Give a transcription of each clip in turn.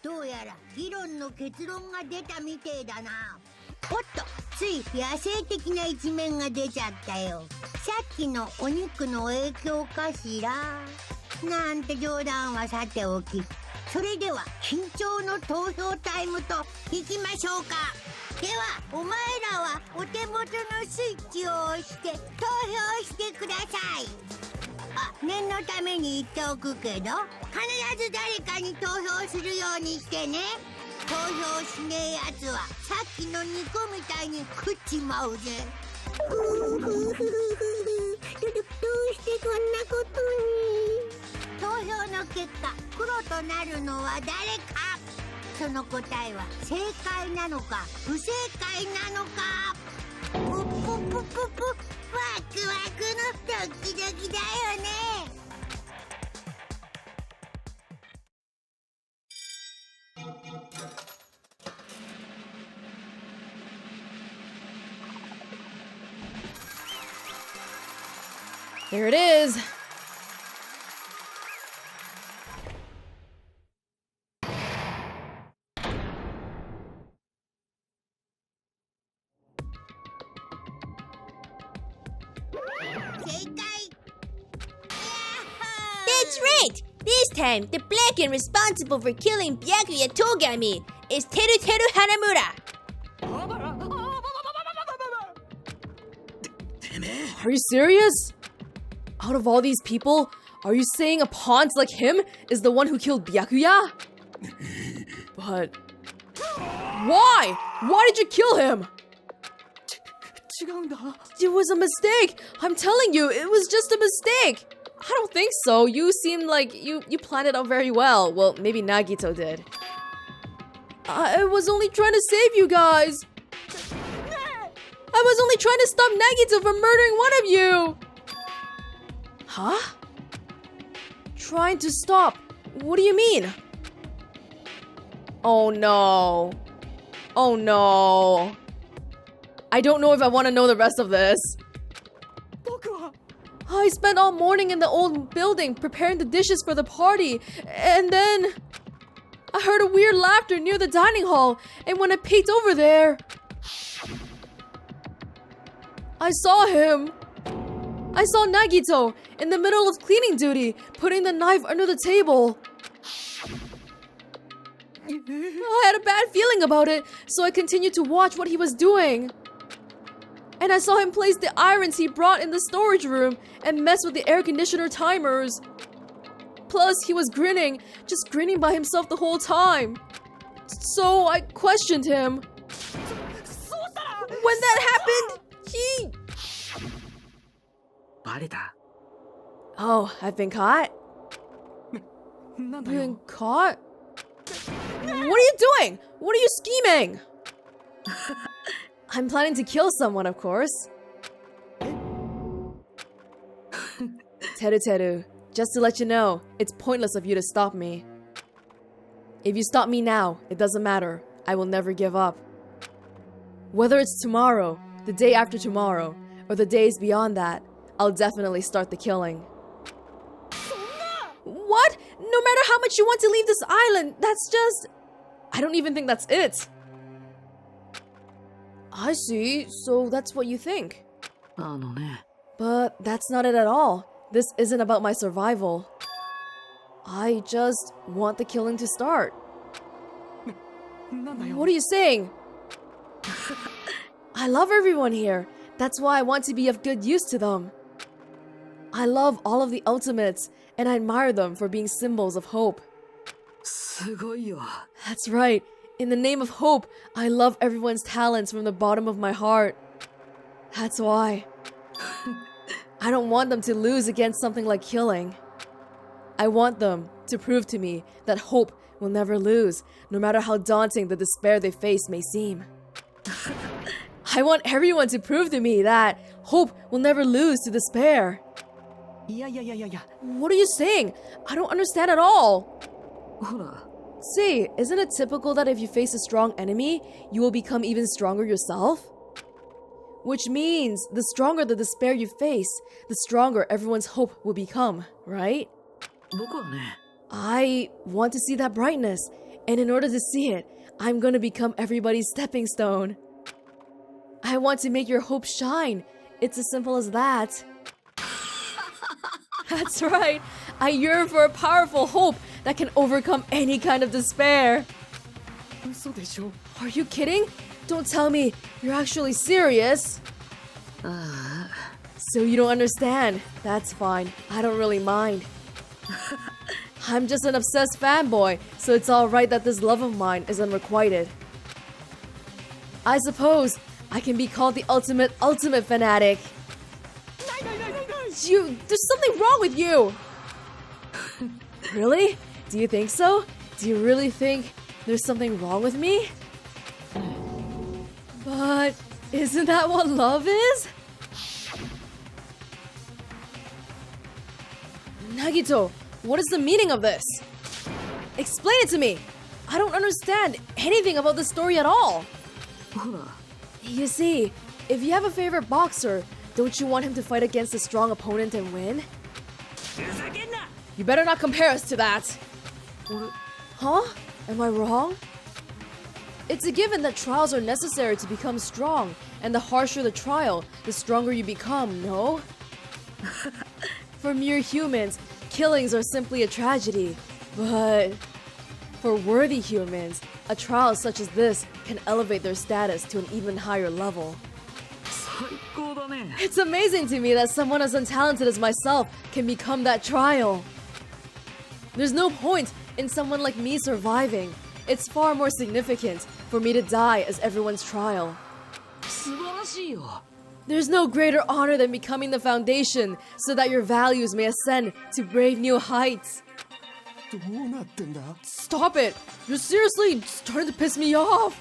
どうやら議論の結論が出たみてえだな。おっと、つい野生的な一面が出ちゃったよ。さっきのお肉の影響かしら。なんて冗談はさておき、それでは緊張の投票タイムといきましょうか。ではお前らはお手元のスイッチを押して投票してください。念のために言っておくけど、必ず誰かに投票するようにしてね。投票しねえやつはさっきの肉みたいに食っちまうぜ。どうしてこんなことに。投票の結果、黒となるのは誰か。その答えは正解なのか不正解なのか。プププププ、ワクワクのドキドキだよね。Here it is. That's right! This time, the black and responsible for killing Byakuya Togami is Teruteru Hanamura. Are you serious? Out of all these people, are you saying a pawn like him is the one who killed Byakuya? But why? Why did you kill him? It was a mistake. I'm telling you, it was just a mistake. I don't think so. You seemed like you planned it out very well. Well, maybe Nagito did. I was only trying to save you guys. I was only trying to stop Nagito from murdering one of you. Huh? Trying to stop? What do you mean? Oh no. Oh no. I don't know if I want to know the rest of this. I spent all morning in the old building preparing the dishes for the party, and then I heard a weird laughter near the dining hall, and when I peeked over there, I saw him. I saw Nagito in the middle of cleaning duty, putting the knife under the table. I had a bad feeling about it, so I continued to watch what he was doing. And I saw him place the irons he brought in the storage room and mess with the air conditioner timers. Plus, he was grinning, just grinning by himself the whole time. So I questioned him. When that happened, he... Oh, I've been caught? Been caught? What are you doing? What are you scheming? I'm planning to kill someone, of course. Teruteru, just to let you know, it's pointless of you to stop me. If you stop me now, it doesn't matter. I will never give up. Whether it's tomorrow, the day after tomorrow, or the days beyond that, I'll definitely start the killing. What? No matter how much you want to leave this island, that's just... I don't even think that's it. I see, so that's what you think. But that's not it at all. This isn't about my survival. I just want the killing to start. What are you saying? I love everyone here. That's why I want to be of good use to them. I love all of the ultimates, and I admire them for being symbols of hope. That's right. In the name of hope, I love everyone's talents from the bottom of my heart. That's why. I don't want them to lose against something like killing. I want them to prove to me that hope will never lose, no matter how daunting the despair they face may seem. I want everyone to prove to me that hope will never lose to despair. What are you saying? I don't understand at all. See, isn't it typical that if you face a strong enemy, you will become even stronger yourself? Which means the stronger the despair you face, the stronger everyone's hope will become, right? I want to see that brightness, and in order to see it, I'm gonna become everybody's stepping stone. I want to make your hope shine. It's as simple as that. That's right. I yearn for a powerful hope that can overcome any kind of despair. Are you kidding? Don't tell me you're actually serious. So you don't understand. That's fine. I don't really mind. I'm just an obsessed fanboy, so it's alright that this love of mine is unrequited. I suppose I can be called the ultimate fanatic. There's something wrong with you! Really? Do you think so? Do you really think there's something wrong with me? But isn't that what love is? Nagito, what is the meaning of this? Explain it to me! I don't understand anything about the story at all! You see, if you have a favorite boxer, don't you want him to fight against a strong opponent and win? You better not compare us to that! Huh? Am I wrong? It's a given that trials are necessary to become strong, and the harsher the trial, the stronger you become, no? For mere humans, killings are simply a tragedy. But for worthy humans, a trial such as this can elevate their status to an even higher level. It's amazing to me that someone as untalented as myself can become that trial. There's no point in someone like me surviving. It's far more significant for me to die as everyone's trial. There's no greater honor than becoming the foundation so that your values may ascend to brave new heights. Stop it! You're seriously starting to piss me off!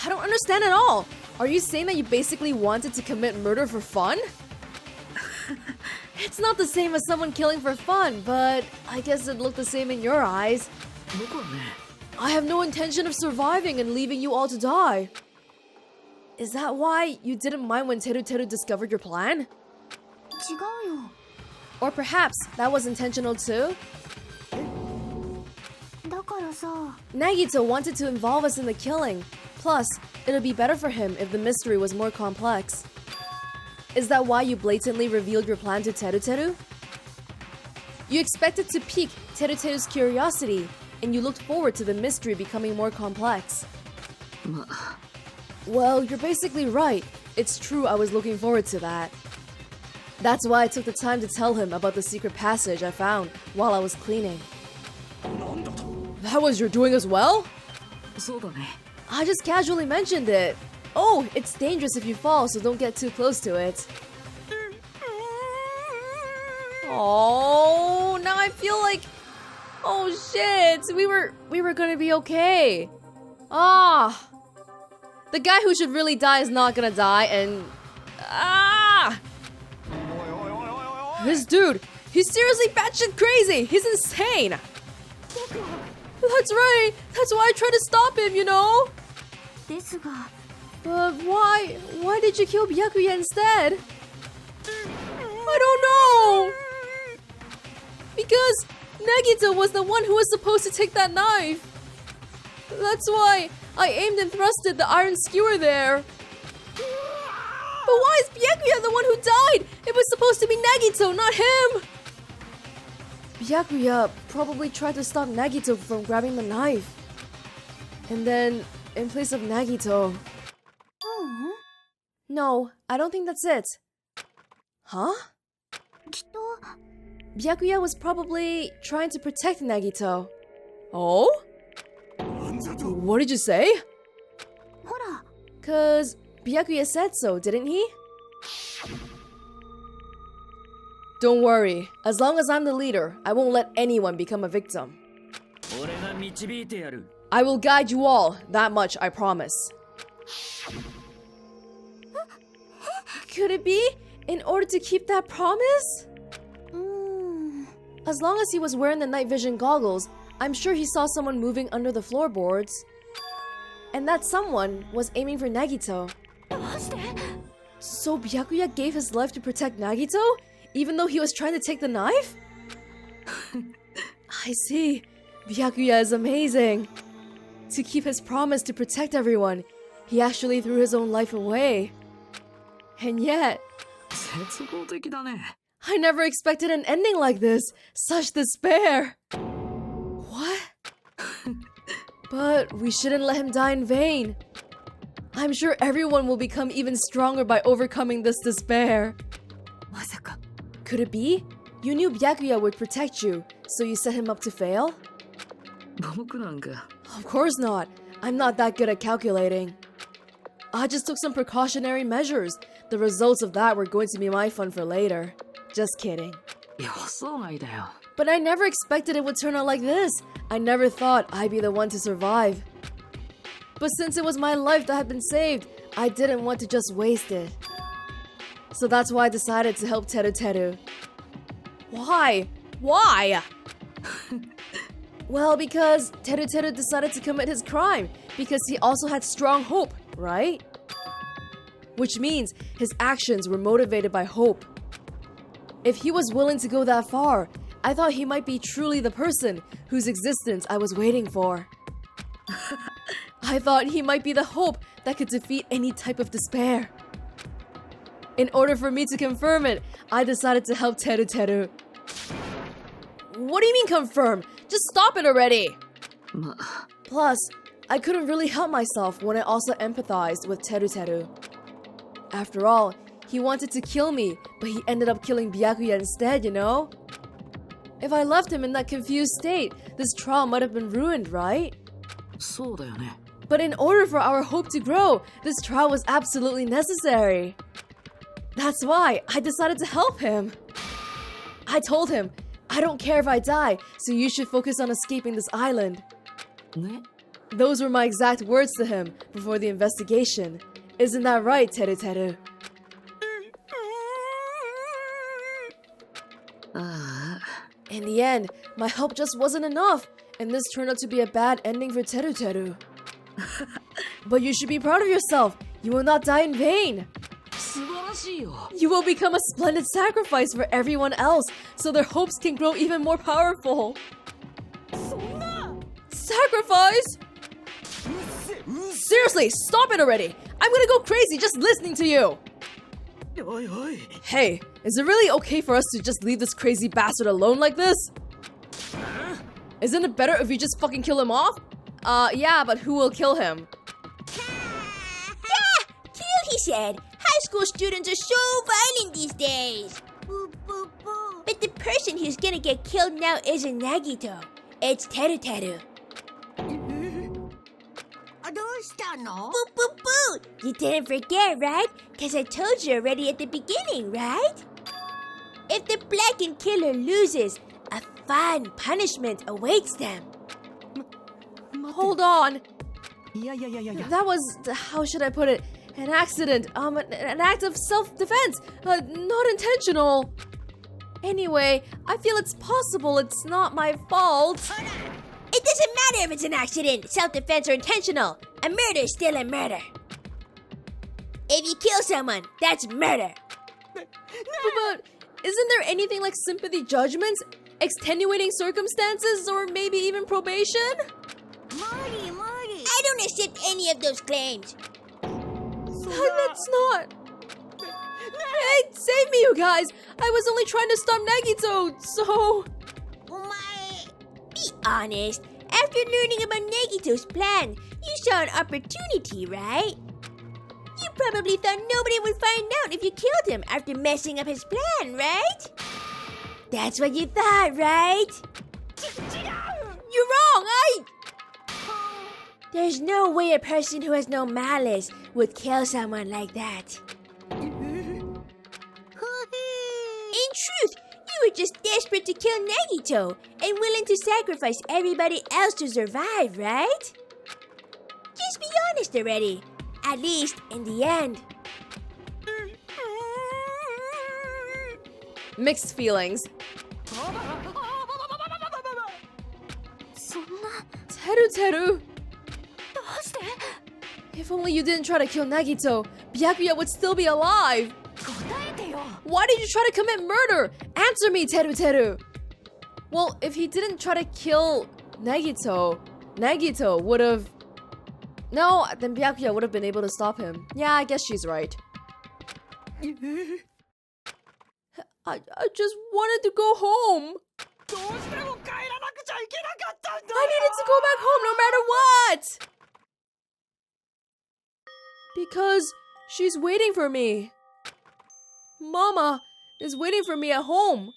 I don't understand at all! Are you saying that you basically wanted to commit murder for fun? It's not the same as someone killing for fun, but I guess it looked the same in your eyes. I have no intention of surviving and leaving you all to die. Is that why you didn't mind when Teruteru discovered your plan? Or perhaps that was intentional too? Nagito wanted to involve us in the killing. Plus, it'd be better for him if the mystery was more complex. Is that why you blatantly revealed your plan to Teruteru? You expected to pique Teruteru's curiosity, and you looked forward to the mystery becoming more complex. Well, you're basically right. It's true I was looking forward to that. That's why I took the time to tell him about the secret passage I found while I was cleaning. That was your doing as well? I just casually mentioned it. Oh, it's dangerous if you fall, so don't get too close to it. Oh, now I feel like... Oh shit, we were gonna be okay. Ah! The guy who should really die is not gonna die, and... Ah! This dude, he's seriously batshit crazy! He's insane! That's right! That's why I tried to stop him, you know? But why? Why did you kill Byakuya instead? I don't know! Because Nagito was the one who was supposed to take that knife. That's why I aimed and thrusted the iron skewer there. But why is Byakuya the one who died? It was supposed to be Nagito, not him! Byakuya probably tried to stop Nagito from grabbing the knife. And then, in place of Nagito... No, I don't think that's it. Huh? Byakuya was probably trying to protect Nagito. Oh? What did you say? 'Cause Byakuya said so, didn't he? Don't worry. As long as I'm the leader, I won't let anyone become a victim. I will guide you all. That much I promise. Could it be in order to keep that promise? As long as he was wearing the night vision goggles, I'm sure he saw someone moving under the floorboards. And that someone was aiming for Nagito. So Byakuya gave his life to protect Nagito? Even though he was trying to take the knife? I see. Byakuya is amazing. To keep his promise to protect everyone, he actually threw his own life away. And yet, 絶望的だね。 I never expected an ending like this. Such despair. What? But we shouldn't let him die in vain. I'm sure everyone will become even stronger by overcoming this despair. まさか Could it be? You knew Byakuya would protect you, so you set him up to fail? 僕なんか Of course not. I'm not that good at calculating. I just took some precautionary measures. The results of that were going to be my fun for later. Just kidding. 予想外だよ。 But I never expected it would turn out like this. I never thought I'd be the one to survive. But since it was my life that had been saved, I didn't want to just waste it. So that's why I decided to help Teruteru. Why? Why? Well, because Teruteru decided to commit his crime because he also had strong hope, right? Which means his actions were motivated by hope. If he was willing to go that far, I thought he might be truly the person whose existence I was waiting for. I thought he might be the hope that could defeat any type of despair. In order for me to confirm it, I decided to help Teruteru. What do you mean confirm? Just stop it already! ま Plus, I couldn't really help myself when I also empathized with Teruteru. After all, he wanted to kill me, but he ended up killing Byakuya instead, you know? If I left him in that confused state, this trial might have been ruined, right? そうだよね。 But in order for our hope to grow, this trial was absolutely necessary. That's why I decided to help him. I told him, I don't care if I die, so you should focus on escaping this island. ね Those were my exact words to him before the investigation. Isn't that right, Teruteru? ああ In the end, my help just wasn't enough, and this turned out to be a bad ending for Teruteru. But you should be proud of yourself. You will not die in vain. 素晴らしいよ。 You will become a splendid sacrifice for everyone else, so their hopes can grow even more powerful. Sacrifice? Seriously, stop it already! I'm gonna go crazy just listening to you! おいおい。 Hey, is it really okay for us to just leave this crazy bastard alone like this? Isn't it better if we just fucking kill him off? Yeah, but who will kill him? Kill, he said. High school students are so violent these days. Boo, boo, boo. But the person who's gonna get killed now isn't Nagito. It's Teruteru. あ、どうしたの？ Boo boo boo! You didn't forget, right? Cause I told you already at the beginning, right? If the blackened killer loses, a fun punishment awaits them. Hold on. いやいやいやいやいや。 That was, how should I put it? An accident. An act of self-defense. Not intentional. Anyway, I feel it's possible it's not my fault. It doesn't matter if it's an accident, self-defense, or intentional. A murder is still a murder. If you kill someone, that's murder. But isn't there anything like sympathy judgments, extenuating circumstances, or maybe even probation? 無理無理。 I don't accept any of those claims. That's not... Hey, save me, you guys! I was only trying to stop Nagito, so... お前。 Be honest. After learning about Nagito's plan, you saw an opportunity, right? You probably thought nobody would find out if you killed him after messing up his plan, right? That's what you thought, right? You're wrong! There's no way a person who has no malice would kill someone like that. In truth, you were just desperate to kill Nagito and willing to sacrifice everybody else to survive, right? Just be honest already. At least in the end. Mixed feelings. そんな Teruteru! どうして If only you didn't try to kill Nagito, Byakuya would still be alive! 答えてよ。 Why did you try to commit murder? Answer me, Teruteru! Well, if he didn't try to kill Nagito, Nagito would have... No, then Byakuya would have been able to stop him. Yeah, I guess she's right. I just wanted to go home. I needed to go back home no matter what! Because she's waiting for me. Mama is waiting for me at home.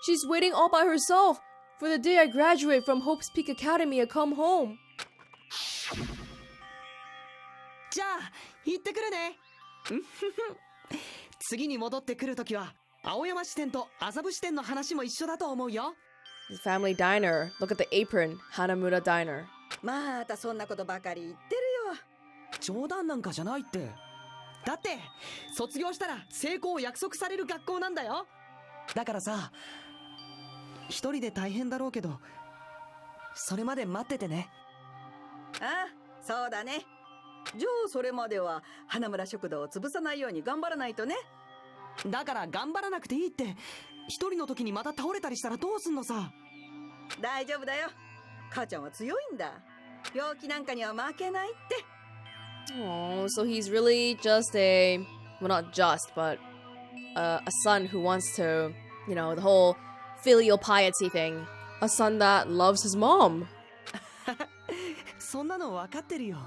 She's waiting all by herself for the day I graduate from Hope's Peak Academy and come home. じゃあ行ってくるね次に戻ってくるときは青山支店と麻布支店の話も一緒だと思うよ The family diner. Look at the apron. Hanamura Diner. またそんなことばかり言ってるよ冗談なんかじゃないってだって卒業したら成功を約束される学校なんだよだからさ一人で大変だろうけどそれまで待っててねああそうだねじゃあそれまでは花村食堂を潰さないように頑張らないとねだから頑張らなくていいって一人の時にまた倒れたりしたらどうすんのさ大丈夫だよ母ちゃんは強いんだ病気なんかには負けないって Oh, so he's really just a... Well, not just, but... a son who wants to... You know, the whole filial piety thing. A son that loves his mom. そんなの分かってるよ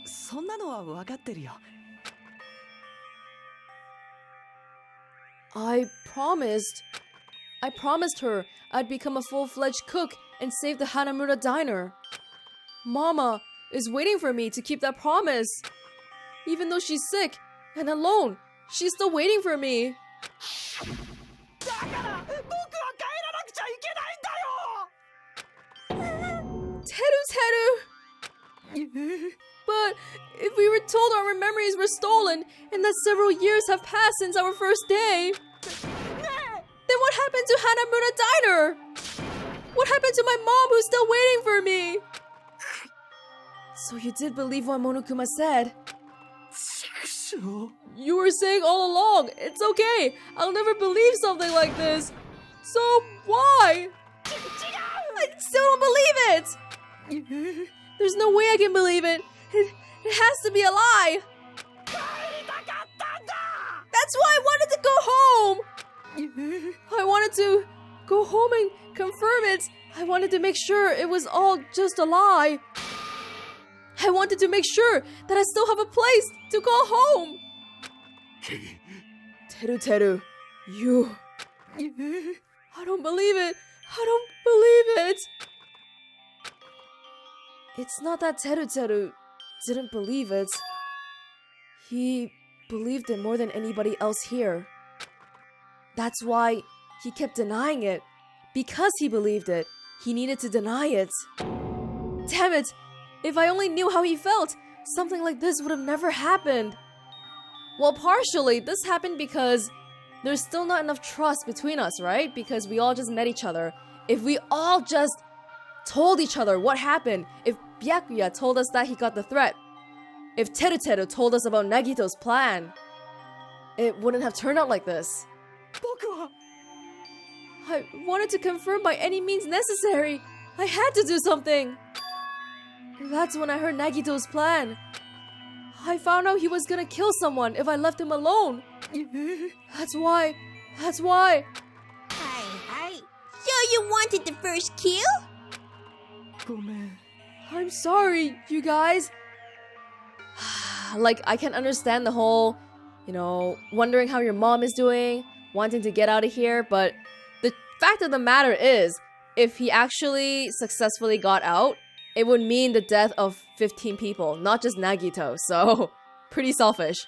そんなのは分かってるよ I promised her I'd become a full-fledged cook and save the Hanamura Diner. Mama is waiting for me to keep that promise. Even though she's sick and alone, she's still waiting for me. だから僕は帰らなくちゃいけないんだよ Teru! But if we were told our memories were stolen and that several years have passed since our first day, then what happened to Hanamura Diner? What happened to my mom who's still waiting for me? So you did believe what Monokuma said? You were saying all along, it's okay, I'll never believe something like this. So why? I still don't believe it! There's no way I can believe it. It has to be a lie. That's why I wanted to go home. I wanted to go home and confirm it. I wanted to make sure it was all just a lie. I wanted to make sure that I still have a place to call home. Teruteru, you... I don't believe it. I don't believe it. It's not that Teruteru didn't believe it. He believed it more than anybody else here. That's why he kept denying it. Because he believed it, he needed to deny it. Damn it! If I only knew how he felt, something like this would have never happened. Well, partially, this happened because there's still not enough trust between us, right? Because we all just met each other. If we all just told each other what happened, if Byakuya told us that he got the threat, if Teruteru told us about Nagito's plan, it wouldn't have turned out like this. 僕は I wanted to confirm by any means necessary. I had to do something. That's when I heard Nagito's plan. I found out he was gonna kill someone if I left him alone. That's why. Hi. So you wanted the first kill? ごめん I'm sorry, you guys. Like, I can understand the whole, you know, wondering how your mom is doing, wanting to get out of here, but the fact of the matter is, if he actually successfully got out, it would mean the death of 15 people, not just Nagito, so pretty selfish.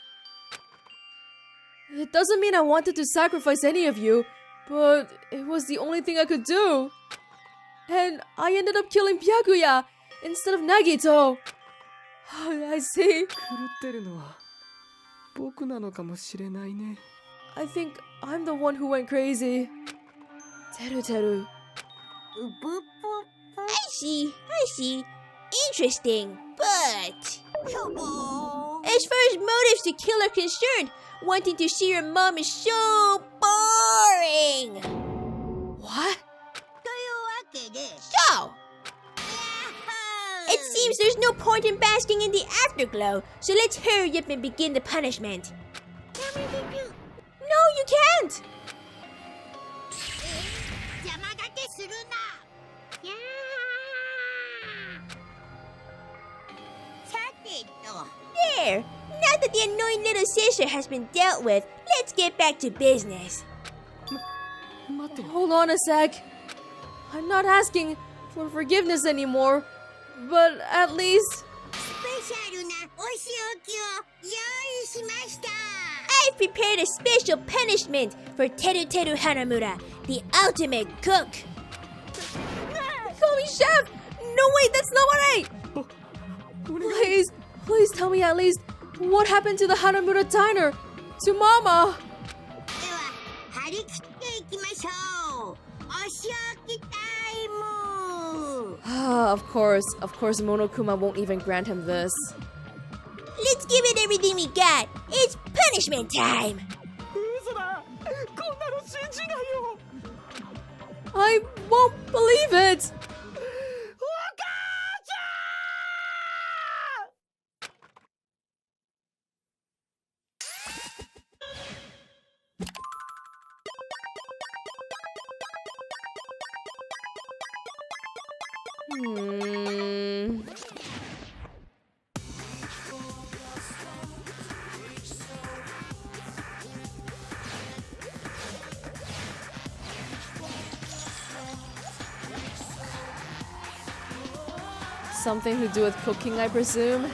It doesn't mean I wanted to sacrifice any of you, but it was the only thing I could do. And I ended up killing Byakuya instead of Nagito. I see. 狂ってるのは僕なのかもしれないね I think I'm the one who went crazy. Teruteru. I see. Interesting. But as far as motives to kill are concerned, wanting to see your mom is so boring. boring! What? というわけで So, it seems there's no point in basking in the afterglow, so let's hurry up and begin the punishment. No, you can't! 邪魔立てするな。やーさてと There! Now that the annoying little sister has been dealt with, let's get back to business. 待って Hold on a sec. I'm not asking for forgiveness anymore, but at least スペシャルなお仕置きを用意しました。 I've prepared a special punishment for Teruteru Hanamura, the ultimate cook. call me chef. No, wait, that's not what I. Please tell me at least what happened to the Hanamura diner, to Mama. では張り切っていきましょう。お仕置きタイム。 Of course, Monokuma won't even grant him this. Let's give it everything we got. It's punishment time. 嘘だこんなの信じないよ I won't believe it. お母ちゃん Something to do with cooking, I presume.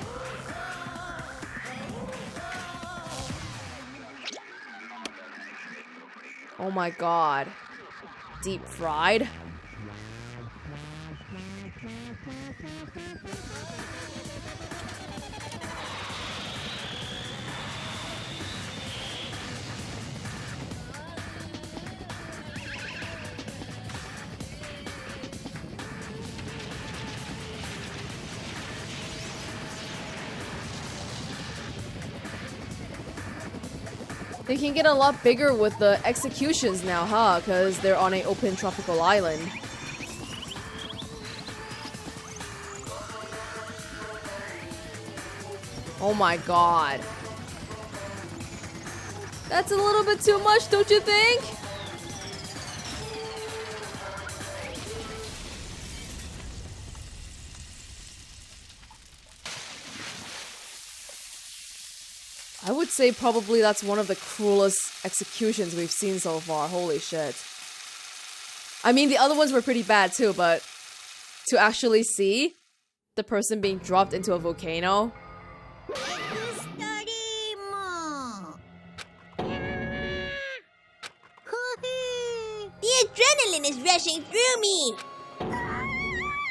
Oh my god. Deep fried? They can get a lot bigger with the executions now, huh? Because they're on an open tropical island. Oh my god. That's a little bit too much, don't you think? I would say probably that's one of the cruelest executions we've seen so far. Holy shit. I mean, the other ones were pretty bad too, but to actually see the person being dropped into a volcano. エクストリーム。ふふ The adrenaline is rushing through me.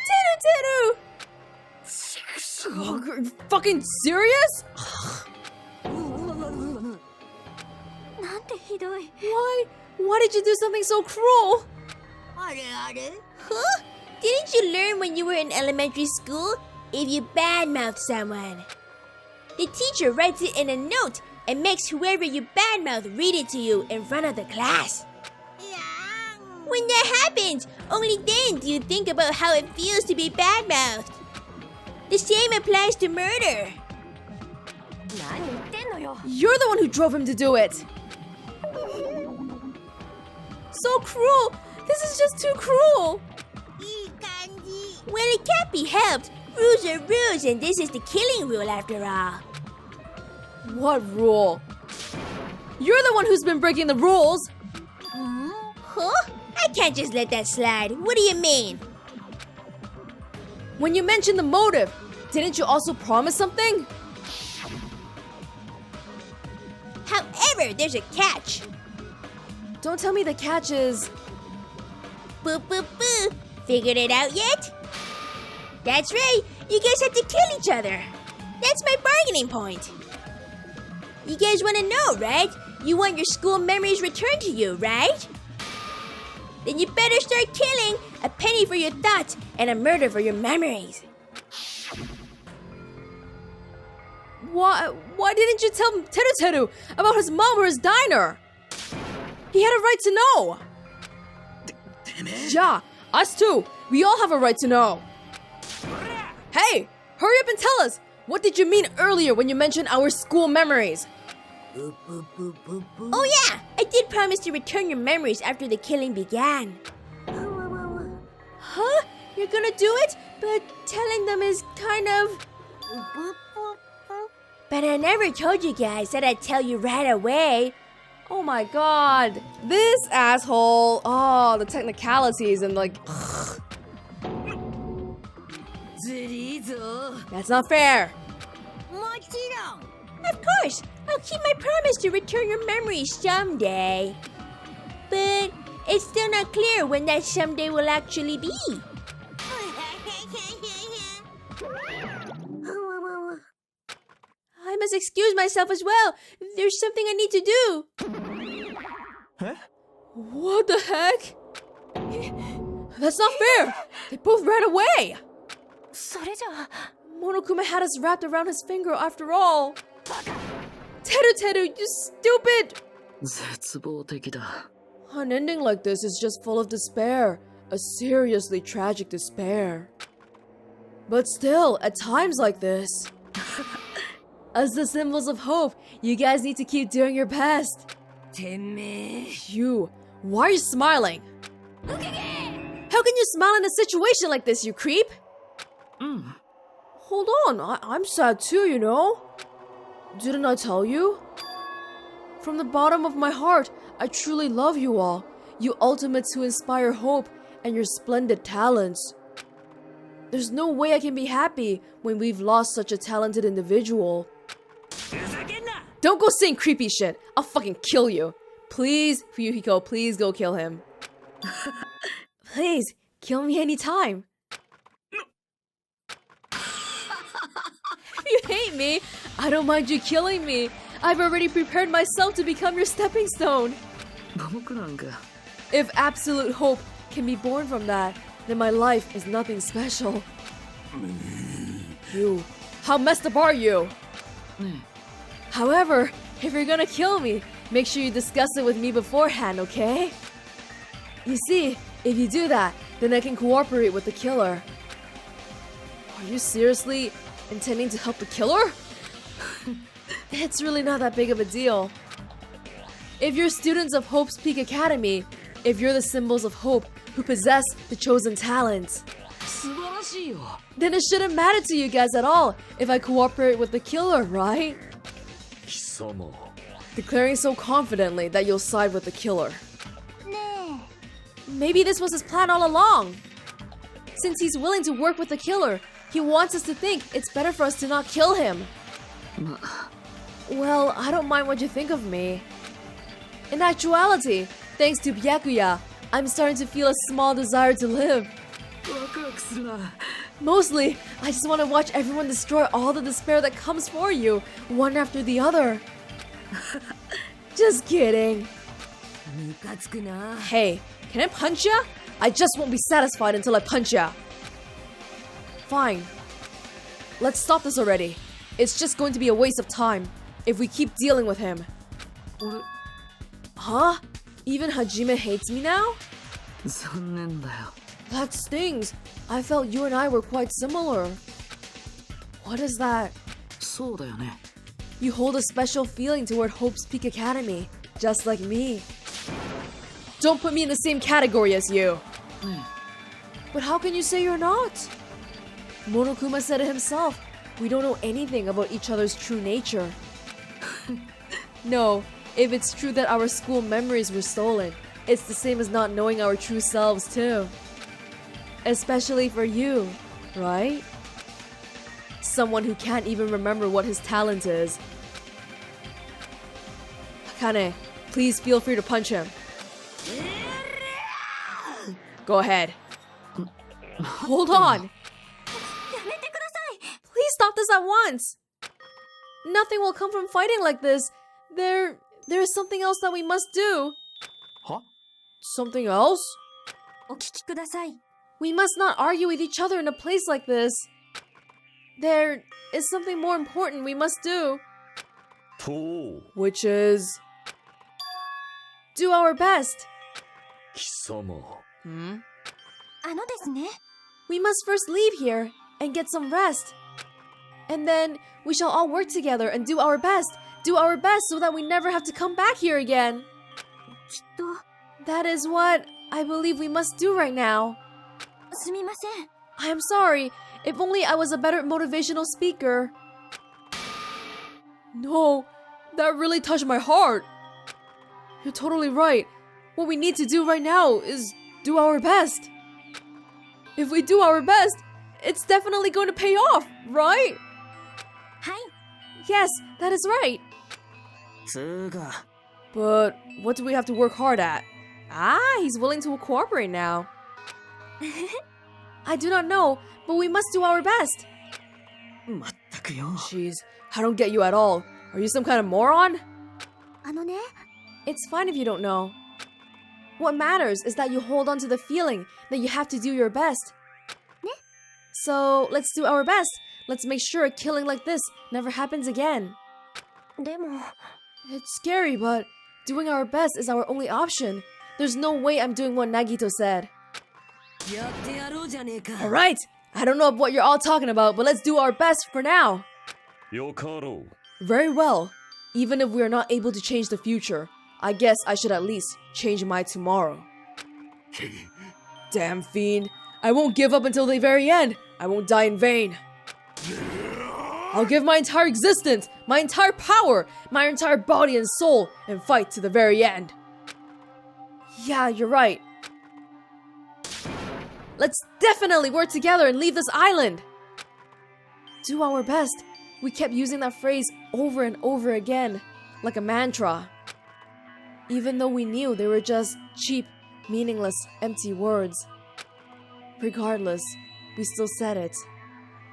Teruteru! Oh, fucking serious? なんてひどい。 Why did you do something so cruel? あれあれ Huh? Didn't you learn when you were in elementary school? If you badmouth someone, the teacher writes it in a note and makes whoever you badmouth read it to you in front of the class. いやーん When that happens, only then do you think about how it feels to be badmouthed. The same applies to murder. 何言ってんのよ。 You're the one who drove him to do it. So cruel. This is just too cruel. いい感じ。 Well, it can't be helped. Rules are rules, and this is the killing rule after all. What rule? You're the one who's been breaking the rules. Huh? I can't just let that slide. What do you mean? When you mentioned the motive, didn't you also promise something? However, there's a catch. Don't tell me the catch is... Boo, boo, boo. Figured it out yet? That's right. You guys have to kill each other. That's my bargaining point. You guys want to know, right? You want your school memories returned to you, right? Then you better start killing. A penny for your thoughts and a murder for your memories. Why didn't you tell Teruteru about his mom or his diner? He had a right to know! Yeah, us too. We all have a right to know. Hey, hurry up and tell us! What did you mean earlier when you mentioned our school memories? Oh yeah, I did promise to return your memories after the killing began. Huh? You're gonna do it? But telling them is kind of... But I never told you guys that I'd tell you right away. Oh my god. This asshole. Oh, the technicalities and like... That's not fair. もちろん Of course, I'll keep my promise to return your memories someday. But it's still not clear when that someday will actually be. I must excuse myself as well. There's something I need to do. Huh? What the heck? That's not fair. They both ran away. それじゃ Monokuma had us wrapped around his finger after all. Teruteru, you stupid! 絶望的だ。 An ending like this is just full of despair. A seriously tragic despair. But still, at times like this, as the symbols of hope, you guys need to keep doing your best. You, why are you smiling? How can you smile in a situation like this, you creep? Hold on, I'm sad too, you know? Didn't I tell you? From the bottom of my heart, I truly love you all. You ultimates who inspire hope and your splendid talents. There's no way I can be happy when we've lost such a talented individual. Don't go saying creepy shit. I'll fucking kill you. Please, Fuyuhiko, please go kill him. Please, kill me anytime. If you hate me, I don't mind you killing me. I've already prepared myself to become your stepping stone. 僕なんか If absolute hope can be born from that, then my life is nothing special. You, how messed up are you? However, if you're gonna kill me, make sure you discuss it with me beforehand, okay? You see, if you do that, then I can cooperate with the killer. Are you seriously intending to help the killer? It's really not that big of a deal. If you're students of Hope's Peak Academy, if you're the symbols of hope who possess the chosen talents, 素晴らしいよ。 then it shouldn't matter to you guys at all if I cooperate with the killer, right? 貴様 Declaring so confidently that you'll side with the killer. Maybe this was his plan all along. Since he's willing to work with the killer, he wants us to think it's better for us to not kill him. Well, I don't mind what you think of me. In actuality, thanks to Byakuya, I'm starting to feel a small desire to live. ワクワクするな。 Mostly, I just want to watch everyone destroy all the despair that comes for you, one after the other. Just kidding. ムカつくな Hey, can I punch ya? I just won't be satisfied until I punch ya. Fine. Let's stop this already. It's just going to be a waste of time if we keep dealing with him. 俺 Huh? Even Hajime hates me now? 残念だよ。 That stings. I felt you and I were quite similar. What is that? そうだよね。 You hold a special feeling toward Hope's Peak Academy, just like me. Don't put me in the same category as you. But how can you say you're not? Monokuma said it himself. We don't know anything about each other's true nature. No, if it's true that our school memories were stolen, it's the same as not knowing our true selves too. Especially for you, right? Someone who can't even remember what his talent is. Akane, please feel free to punch him. Go ahead. Hold on. Please stop this at once. Nothing will come from fighting like this. There is something else that we must do. は Something else? お聞きください We must not argue with each other in a place like this. There is something more important we must do. と Which is... do our best. 貴様 Hmm? ですね。 We must first leave here and get some rest. And then we shall all work together and do our best. Do our best so that we never have to come back here again. きっと、 That is what I believe we must do right now. すみません。 I am sorry. If only I was a better motivational speaker. No, that really touched my heart. You're totally right. What we need to do right now is do our best. If we do our best, it's definitely going to pay off, right? はい。 Yes, that is right. つーか But what do we have to work hard at? Ah, he's willing to cooperate now. I do not know, but we must do our best. まったくよ Jeez, I don't get you at all. Are you some kind of moron? ね。 It's fine if you don't know. What matters is that you hold on to the feeling that you have to do your best. So, let's do our best. Let's make sure a killing like this never happens again. でも、 It's scary, but doing our best is our only option. There's no way I'm doing what Nagito said. やってやろうじゃねえか Alright, I don't know what you're all talking about, but let's do our best for now. よかろう Very well. Even if we are not able to change the future, I guess I should at least change my tomorrow. Damn fiend. I won't give up until the very end. I won't die in vain. I'll give my entire existence, my entire power, my entire body and soul, and fight to the very end. Yeah, you're right. Let's definitely work together and leave this island. Do our best. We kept using that phrase over and over again, like a mantra. Even though we knew they were just cheap, meaningless, empty words. Regardless, we still said it.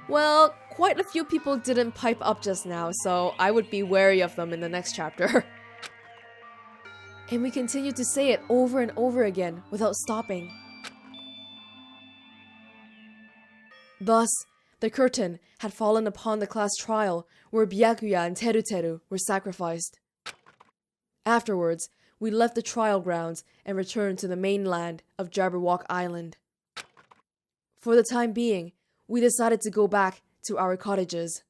Well, quite a few people didn't pipe up just now, so I would be wary of them in the next chapter. And we continued to say it over and over again without stopping. Thus, the curtain had fallen upon the class trial where Byakuya and Teruteru were sacrificed. Afterwards, we left the trial grounds and returned to the mainland of Jabberwock Island. For the time being, we decided to go back to our cottages.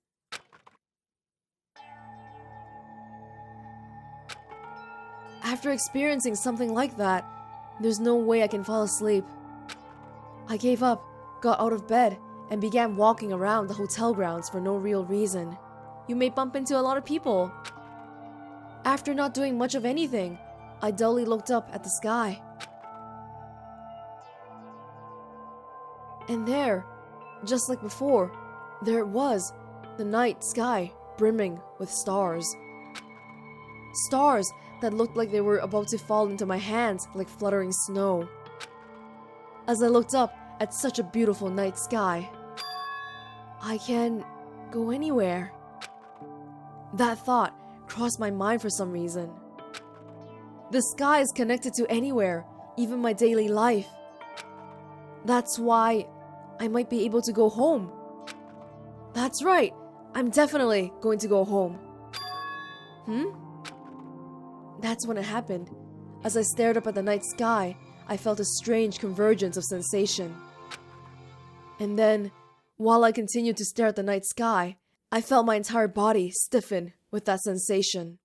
After experiencing something like that, there's no way I can fall asleep. I gave up, got out of bed, and began walking around the hotel grounds for no real reason. You may bump into a lot of people. After not doing much of anything, I dully looked up at the sky. And there, just like before, there it was, the night sky brimming with stars. Stars that looked like they were about to fall into my hands like fluttering snow. As I looked up at such a beautiful night sky, I can go anywhere. That thought crossed my mind for some reason. The sky is connected to anywhere, even my daily life. That's why I might be able to go home. That's right, I'm definitely going to go home. That's when it happened. As I stared up at the night sky, I felt a strange convergence of sensation. And then, while I continued to stare at the night sky, I felt my entire body stiffen with that sensation.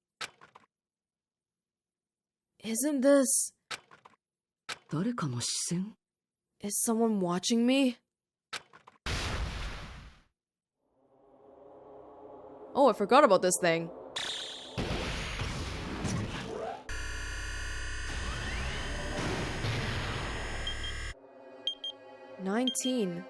Isn't this... 誰かの視線 Is someone watching me? Oh, I forgot about this thing. $19.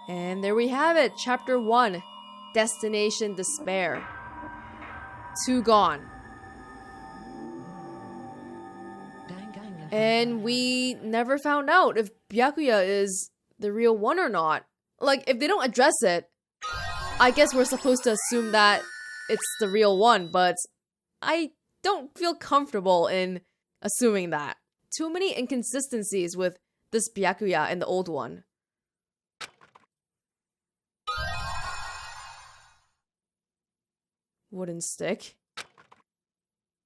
And there we have it, Chapter 1, Destination Despair. 2 gone. And we never found out if Byakuya is the real one or not. Like, if they don't address it, I guess we're supposed to assume that it's the real one, but I don't feel comfortable in assuming that. Too many inconsistencies with this Byakuya and the old one. Wooden stick.